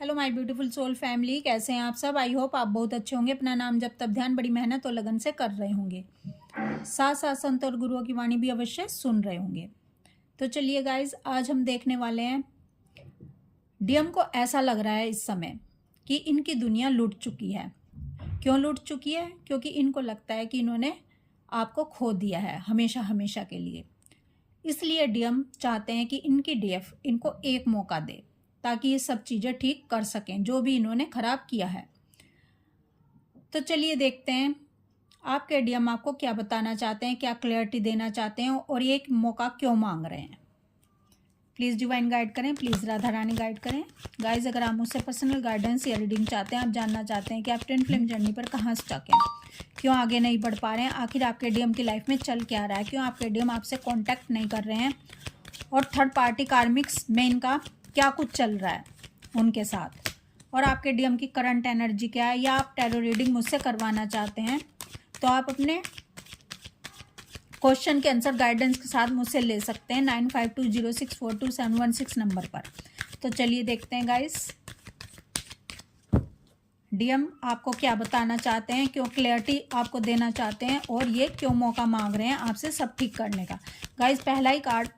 Hello my beautiful soul family, कैसे हैं आप सब। आई होप आप बहुत अच्छे होंगे। अपना नाम जब तब ध्यान बड़ी मेहनत और लगन से कर रहे होंगे। साथ साथ संत और गुरुओं की वाणी भी अवश्य सुन रहे होंगे। तो चलिए गाइज, आज हम देखने वाले हैं डीएम को ऐसा लग रहा है इस समय कि इनकी दुनिया लूट चुकी है। क्यों लूट चुकी है? क्योंकि इनको लगता है कि इन्होंने आपको खो दिया है हमेशा हमेशा के लिए। इसलिए डीएम चाहते हैं कि इनकी डीएफ इनको एक मौका दे ताकि ये सब चीज़ें ठीक कर सकें जो भी इन्होंने ख़राब किया है। तो चलिए देखते हैं आपके डीएम आपको क्या बताना चाहते हैं, क्या क्लैरिटी देना चाहते हैं और ये एक मौका क्यों मांग रहे हैं। प्लीज़ डिवाइन गाइड करें, प्लीज़ राधा रानी गाइड करें। गाइज, अगर आप मुझसे पर्सनल गाइडेंस या रीडिंग चाहते हैं, आप जानना चाहते हैं कि आप ट्विन फ्लेम जर्नी पर कहाँ स्टक हैं, क्यों आगे नहीं बढ़ पा रहे हैं, आखिर आपके डीएम की लाइफ में चल क्या रहा है, क्यों आपके डीएम आपसे कॉन्टैक्ट नहीं कर रहे हैं और थर्ड पार्टी कार्मिक्स में इनका क्या कुछ चल रहा है उनके साथ, और आपके डीएम की करंट एनर्जी क्या है, या आप टैरो रीडिंग मुझसे करवाना चाहते हैं तो आप अपने क्वेश्चन के आंसर गाइडेंस के साथ मुझसे ले सकते हैं 9520642716 नंबर पर। तो चलिए देखते हैं गाइस, डीएम आपको क्या बताना चाहते हैं, क्यों क्लैरिटी आपको देना चाहते हैं और ये क्यों मौका मांग रहे हैं आपसे सब ठीक करने का। गाइस, पहला ही कार्ड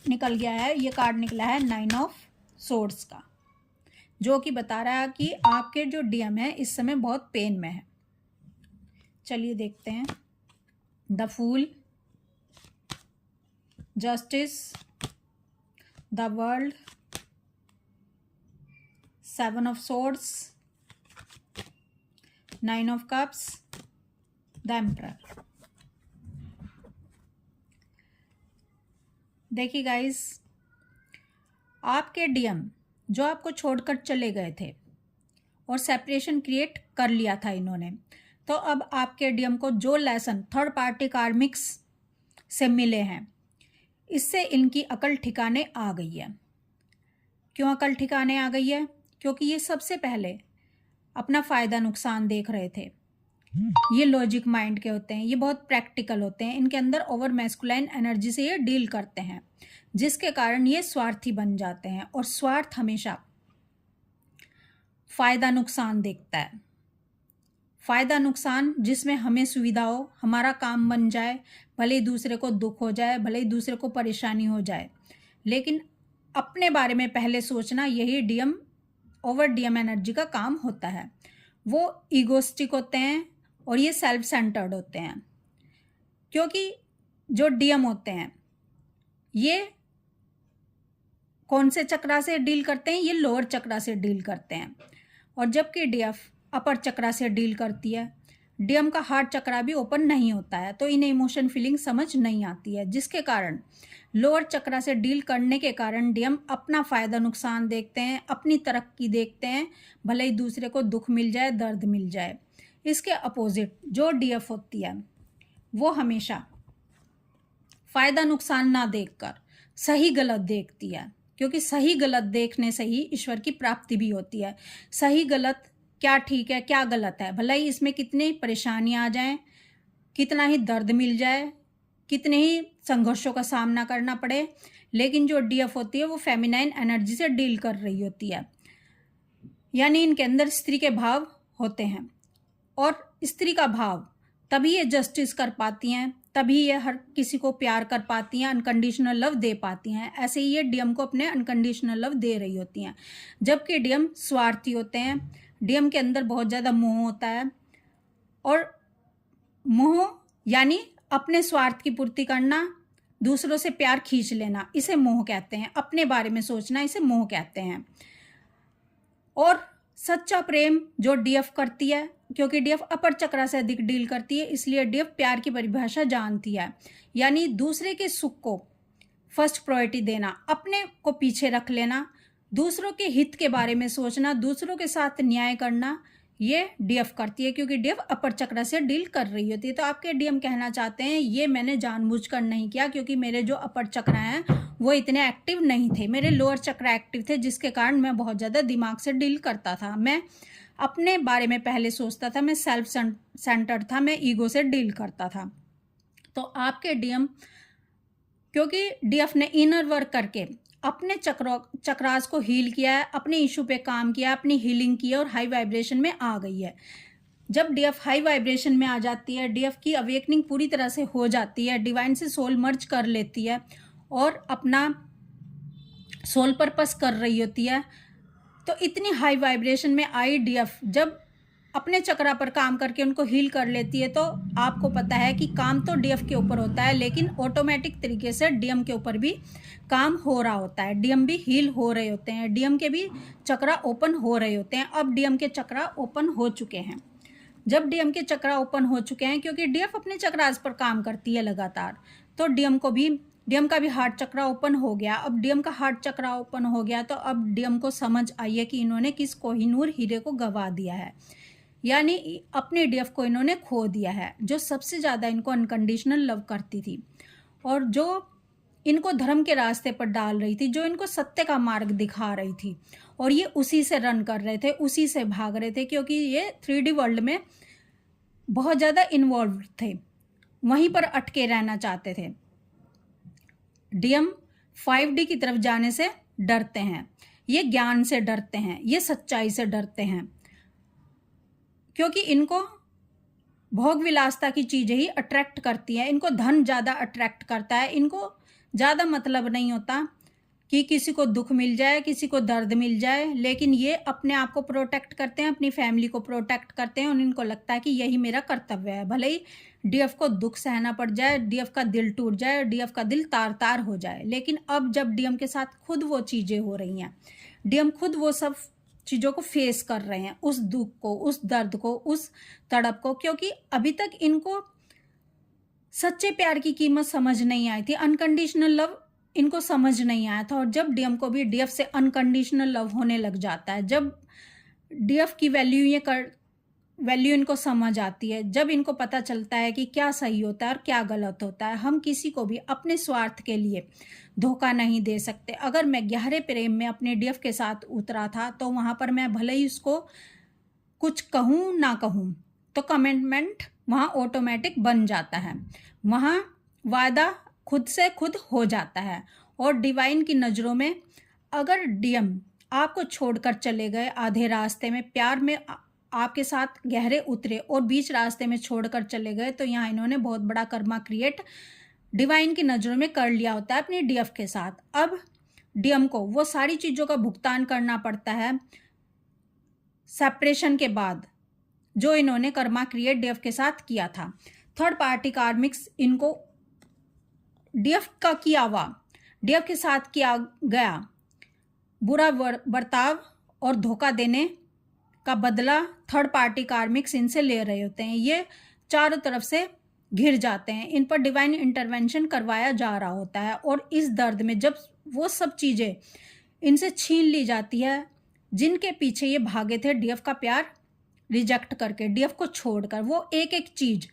निकल गया है। ये कार्ड निकला है 9 ऑफ सोर्ड्स का, जो कि बता रहा है कि आपके जो डीएम है इस समय बहुत पेन में है। चलिए देखते हैं। The fool, justice, the world, 7 of swords, 9 of cups, the emperor. देखिए गाइस, आपके डीएम जो आपको छोड़कर चले गए थे और सेपरेशन क्रिएट कर लिया था इन्होंने, तो अब आपके डीएम को जो लेसन थर्ड पार्टी कार्मिक्स से मिले हैं, इससे इनकी अकल ठिकाने आ गई है। क्यों अकल ठिकाने आ गई है? क्योंकि ये सबसे पहले अपना फ़ायदा नुकसान देख रहे थे। ये लॉजिक माइंड के होते हैं, ये बहुत प्रैक्टिकल होते हैं, इनके अंदर ओवर मैस्कुलाइन एनर्जी से ये डील करते हैं, जिसके कारण ये स्वार्थी बन जाते हैं। और स्वार्थ हमेशा फ़ायदा नुकसान देखता है। फ़ायदा नुकसान जिसमें हमें सुविधा हो, हमारा काम बन जाए, भले ही दूसरे को दुख हो जाए, भले ही दूसरे को परेशानी हो जाए, लेकिन अपने बारे में पहले सोचना, यही डीएम ओवर डीएम एनर्जी का काम होता है। वो ईगोस्टिक होते हैं और ये सेल्फ सेंटर्ड होते हैं, क्योंकि जो डीएम होते हैं ये कौन से चक्रा से डील करते हैं? ये लोअर चक्रा से डील करते हैं, और जबकि डीएफ अपर चक्रा से डील करती है। डीएम का हार्ट चक्रा भी ओपन नहीं होता है, तो इन्हें इमोशन फीलिंग समझ नहीं आती है, जिसके कारण लोअर चक्रा से डील करने के कारण डीएम अपना फ़ायदा नुकसान देखते हैं, अपनी तरक्की देखते हैं, भले ही दूसरे को दुख मिल जाए, दर्द मिल जाए। इसके अपोजिट जो डीएफ होती है वो हमेशा फ़ायदा नुकसान ना देखकर सही गलत देखती है, क्योंकि सही गलत देखने से ही ईश्वर की प्राप्ति भी होती है। सही गलत, क्या ठीक है क्या गलत है, भले ही इसमें कितनी परेशानियाँ आ जाएं, कितना ही दर्द मिल जाए, कितने ही संघर्षों का सामना करना पड़े, लेकिन जो डीएफ होती है वो फेमिनाइन एनर्जी से डील कर रही होती है, यानी इनके अंदर स्त्री के भाव होते हैं, और स्त्री का भाव तभी ये जस्टिस कर पाती हैं, तभी ये हर किसी को प्यार कर पाती हैं, अनकंडीशनल लव दे पाती हैं। ऐसे ही ये डीएम को अपने अनकंडीशनल लव दे रही होती हैं, जबकि डीएम स्वार्थी होते हैं। डीएम के अंदर बहुत ज़्यादा मोह होता है, और मोह यानी अपने स्वार्थ की पूर्ति करना, दूसरों से प्यार खींच लेना, इसे मोह कहते हैं। अपने बारे में सोचना, इसे मोह कहते हैं। और सच्चा प्रेम जो डीएफ करती है, क्योंकि डीएफ अपर चक्रा से अधिक डील करती है, इसलिए डीएफ प्यार की परिभाषा जानती है, यानी दूसरे के सुख को फर्स्ट प्रायोरिटी देना, अपने को पीछे रख लेना, दूसरों के हित के बारे में सोचना, दूसरों के साथ न्याय करना, ये डीएफ करती है, क्योंकि डीएफ अपर चक्र से डील कर रही होती है। तो आपके डीएम कहना चाहते हैं ये मैंने जानबूझकर नहीं किया, क्योंकि मेरे जो अपर चक्र हैं वो इतने एक्टिव नहीं थे, मेरे लोअर चक्र एक्टिव थे, जिसके कारण मैं बहुत ज़्यादा दिमाग से डील करता था, मैं अपने बारे में पहले सोचता था, मैं सेल्फ सेंटर्ड था, मैं ईगो से डील करता था। तो आपके डीएम, क्योंकि डीएफ ने इनर वर्क करके अपने चक्रास को हील किया है, अपने इशू पे काम किया, अपनी हीलिंग की है और हाई वाइब्रेशन में आ गई है। जब डीएफ हाई वाइब्रेशन में आ जाती है, डीएफ की अवेकनिंग पूरी तरह से हो जाती है, डिवाइन से सोल मर्ज कर लेती है और अपना सोल पर्पस कर रही होती है। तो इतनी हाई वाइब्रेशन में आई डीएफ जब अपने चक्रा पर काम करके उनको हील कर लेती है, तो आपको पता है कि काम तो डीएफ के ऊपर होता है, लेकिन ऑटोमेटिक तरीके से डीएम के ऊपर भी काम हो रहा होता है। डीएम भी हील हो रहे होते हैं, डीएम के भी चक्रा ओपन हो रहे होते हैं। अब डीएम के चक्रा ओपन हो चुके हैं। जब डीएम के चक्रा ओपन हो चुके हैं, क्योंकि डीएफ अपने चक्रास पर काम करती है लगातार, तो डीएम का भी हार्ट चक्रा ओपन हो गया। अब डीएम का हार्ट चक्रा ओपन हो गया, तो अब डीएम को समझ आई है कि इन्होंने किस कोहिनूर हीरे को गवा दिया है, यानी अपने डीएफ को इन्होंने खो दिया है, जो सबसे ज़्यादा इनको अनकंडीशनल लव करती थी और जो इनको धर्म के रास्ते पर डाल रही थी, जो इनको सत्य का मार्ग दिखा रही थी। और ये उसी से रन कर रहे थे, उसी से भाग रहे थे, क्योंकि ये 3D वर्ल्ड में बहुत ज़्यादा इन्वॉल्व थे, वहीं पर अटके रहना चाहते थे। डीएम 5D की तरफ जाने से डरते हैं, ये ज्ञान से डरते हैं, ये सच्चाई से डरते हैं, क्योंकि इनको भोग विलासता की चीज़ें ही अट्रैक्ट करती हैं। इनको धन ज़्यादा अट्रैक्ट करता है, इनको ज़्यादा मतलब नहीं होता कि किसी को दुख मिल जाए, किसी को दर्द मिल जाए, लेकिन ये अपने आप को प्रोटेक्ट करते हैं, अपनी फैमिली को प्रोटेक्ट करते हैं और इनको लगता है कि यही मेरा कर्तव्य है। भले ही डीएफ को दुख सहना पड़ जाए, डीएफ का दिल टूट जाए, डीएफ का दिल तार तार हो जाए, लेकिन अब जब डीएम के साथ खुद वो चीज़ें हो रही हैं, डीएम खुद वो सब चीज़ों को फेस कर रहे हैं, उस दुख को, उस दर्द को, उस तड़प को, क्योंकि अभी तक इनको सच्चे प्यार की कीमत समझ नहीं आई थी, अनकंडीशनल लव इनको समझ नहीं आया था। और जब डीएम को भी डीएफ से अनकंडीशनल लव होने लग जाता है, जब डीएफ की वैल्यू इनको समझ आती है, जब इनको पता चलता है कि क्या सही होता है और क्या गलत होता है, हम किसी को भी अपने स्वार्थ के लिए धोखा नहीं दे सकते। अगर मैं गहरे प्रेम में अपने डीएफ के साथ उतरा था, तो वहाँ पर मैं भले ही उसको कुछ कहूँ ना कहूँ, तो कमिटमेंट वहाँ ऑटोमेटिक बन जाता है, वहाँ वादा खुद से खुद हो जाता है। और डिवाइन की नज़रों में अगर डीएम आपको छोड़कर चले गए, आधे रास्ते में प्यार में आपके साथ गहरे उतरे और बीच रास्ते में छोड़कर चले गए, तो यहाँ इन्होंने बहुत बड़ा कर्मा क्रिएट डिवाइन की नज़रों में कर लिया होता है अपने डीएफ के साथ। अब डीएम को वो सारी चीज़ों का भुगतान करना पड़ता है सेपरेशन के बाद, जो इन्होंने कर्मा क्रिएट डीएफ के साथ किया था। थर्ड पार्टी कार्मिक्स इनको डीएफ का किया हुआ, डीएफ के साथ किया गया बुरा बर्ताव और धोखा देने का बदला थर्ड पार्टी कार्मिक्स इनसे ले रहे होते हैं। ये चारों तरफ से घिर जाते हैं, इन पर डिवाइन इंटरवेंशन करवाया जा रहा होता है। और इस दर्द में जब वो सब चीज़ें इनसे छीन ली जाती है, जिनके पीछे ये भागे थे डीएफ का प्यार रिजेक्ट करके, डीएफ को छोड़कर, वो एक एक चीज़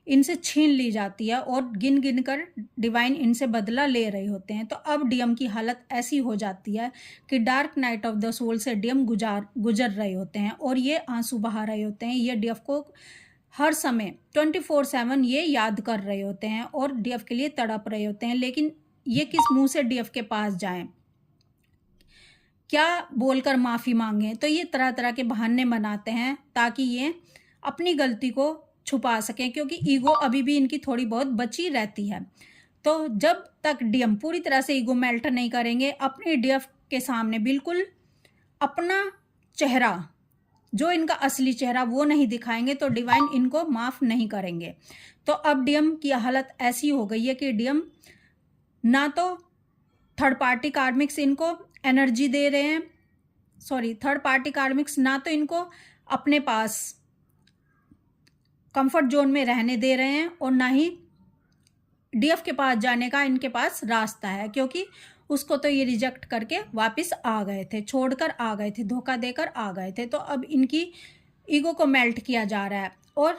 इनसे छीन ली जाती है और गिन गिन कर डिवाइन इनसे बदला ले रहे होते हैं। तो अब डीएम की हालत ऐसी हो जाती है कि dark night of the soul से डीएम गुजर रहे होते हैं और ये आंसू बहा रहे होते हैं। ये डीएफ को हर समय 24/7 ये याद कर रहे होते हैं और डीएफ के लिए तड़प रहे होते हैं, लेकिन ये किस मुंह से डीएफ के पास जाएं, क्या बोलकर माफ़ी मांगें। तो ये तरह तरह के बहाने बनाते हैं ताकि ये अपनी गलती को छुपा सकें, क्योंकि ईगो अभी भी इनकी थोड़ी बहुत बची रहती है। तो जब तक डीएम पूरी तरह से ईगो मेल्ट नहीं करेंगे, अपने डीएफ के सामने बिल्कुल अपना चेहरा, जो इनका असली चेहरा, वो नहीं दिखाएंगे, तो डिवाइन इनको माफ़ नहीं करेंगे। तो अब डीएम की हालत ऐसी हो गई है कि डीएम ना तो थर्ड पार्टी कार्मिक्स इनको एनर्जी दे रहे हैं, थर्ड पार्टी कार्मिक्स ना तो इनको अपने पास कंफर्ट जोन में रहने दे रहे हैं और ना ही डीएफ के पास जाने का इनके पास रास्ता है, क्योंकि उसको तो ये रिजेक्ट करके वापस आ गए थे, छोड़कर आ गए थे, धोखा देकर आ गए थे। तो अब इनकी ईगो को मेल्ट किया जा रहा है और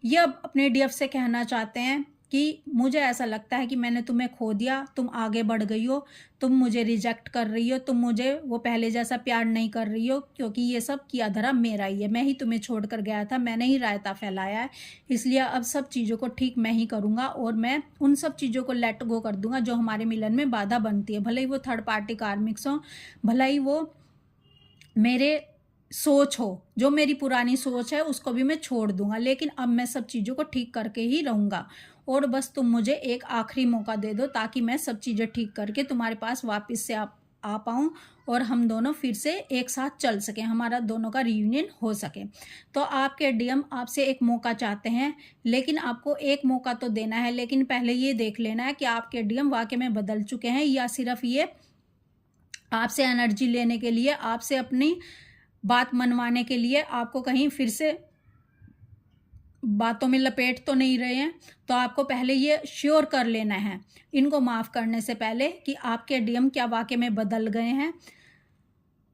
ये अब अपने डीएफ से कहना चाहते हैं कि मुझे ऐसा लगता है कि मैंने तुम्हें खो दिया, तुम आगे बढ़ गई हो, तुम मुझे रिजेक्ट कर रही हो, तुम मुझे वो पहले जैसा प्यार नहीं कर रही हो, क्योंकि ये सब किया धरा मेरा ही है, मैं ही तुम्हें छोड़ कर गया था, मैंने ही रायता फैलाया है, इसलिए अब सब चीज़ों को ठीक मैं ही करूँगा और मैं उन सब चीज़ों को लेट गो कर दूंगा जो हमारे मिलन में बाधा बनती है, भले ही वो थर्ड पार्टी कार्मिक्स हों, भले ही वो मेरे सोच हो, जो मेरी पुरानी सोच है उसको भी मैं छोड़ दूंगा, लेकिन अब मैं सब चीज़ों को ठीक करके ही रहूँगा और बस तुम मुझे एक आखिरी मौका दे दो ताकि मैं सब चीज़ें ठीक करके तुम्हारे पास वापस से आ पाऊँ और हम दोनों फिर से एक साथ चल सकें, हमारा दोनों का रियूनियन हो सके। तो आपके डीएम आपसे एक मौका चाहते हैं, लेकिन आपको एक मौका तो देना है, लेकिन पहले ये देख लेना है कि आपके डीएम वाकई में बदल चुके हैं या सिर्फ ये आपसे एनर्जी लेने के लिए, आपसे अपनी बात मनवाने के लिए आपको कहीं फिर से बातों में लपेट तो नहीं रहे हैं। तो आपको पहले ये श्योर कर लेना है इनको माफ़ करने से पहले कि आपके डीएम क्या वाकई में बदल गए हैं।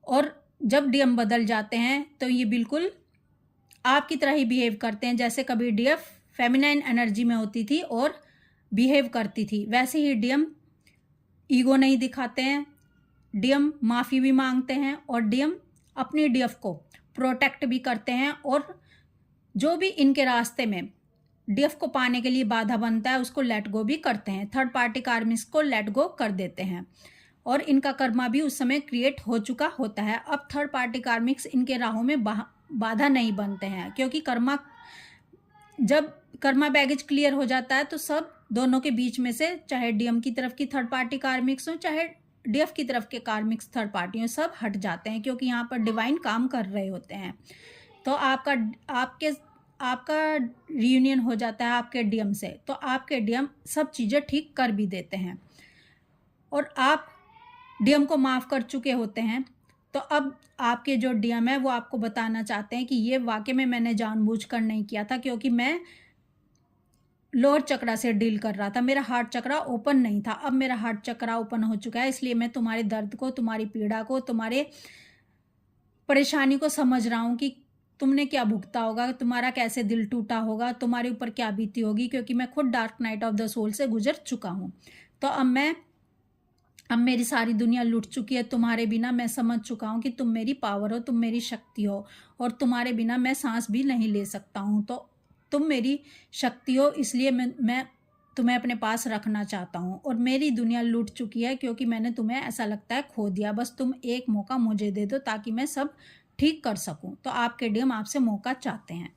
और जब डीएम बदल जाते हैं तो ये बिल्कुल आपकी तरह ही बिहेव करते हैं, जैसे कभी डीएफ फेमिनाइन एनर्जी में होती थी और बिहेव करती थी, वैसे ही डीएम ईगो नहीं दिखाते हैं, डीएम माफ़ी भी मांगते हैं और डीएम अपनी डीएफ को प्रोटेक्ट भी करते हैं और जो भी इनके रास्ते में डीएफ को पाने के लिए बाधा बनता है उसको लेट गो भी करते हैं, थर्ड पार्टी कार्मिक्स को लेट गो कर देते हैं और इनका कर्मा भी उस समय क्रिएट हो चुका होता है। अब थर्ड पार्टी कार्मिक्स इनके राहों में बाधा नहीं बनते हैं, क्योंकि जब कर्मा बैगेज क्लियर हो जाता है तो सब दोनों के बीच में से, चाहे डीएम की तरफ की थर्ड पार्टी कार्मिक्स हो चाहे डीएफ की तरफ के कार्मिक्स थर्ड पार्टी हो, सब हट जाते हैं, क्योंकि यहाँ पर डिवाइन काम कर रहे होते हैं। तो आपका रियूनियन हो जाता है आपके डीएम से, तो आपके डीएम सब चीज़ें ठीक कर भी देते हैं और आप डीएम को माफ़ कर चुके होते हैं। तो अब आपके जो डीएम है वो आपको बताना चाहते हैं कि ये वाकई में मैंने जानबूझकर नहीं किया था, क्योंकि मैं लोअर चक्रा से डील कर रहा था, मेरा हार्ट चक्रा ओपन नहीं था, अब मेरा हार्ट चक्रा ओपन हो चुका है, इसलिए मैं तुम्हारे दर्द को, तुम्हारी पीड़ा को, तुम्हारे परेशानी को समझ रहा हूँ कि तुमने क्या भुगता होगा, तुम्हारा कैसे दिल टूटा होगा, तुम्हारे ऊपर क्या बीती होगी, क्योंकि मैं खुद dark night of the soul से गुजर चुका हूँ। तो अब मेरी सारी दुनिया लुट चुकी है तुम्हारे बिना, मैं समझ चुका हूँ कि तुम मेरी पावर हो, तुम मेरी शक्ति हो और तुम्हारे बिना मैं सांस भी नहीं ले सकता हूँ। तो तुम मेरी शक्ति हो, इसलिए मैं तुम्हें अपने पास रखना चाहता हूँ और मेरी दुनिया लूट चुकी है क्योंकि मैंने तुम्हें ऐसा लगता है खो दिया। बस तुम एक मौका मुझे दे दो ताकि मैं सब ठीक कर सकूँ। तो आपके डीएम आपसे मौका चाहते हैं।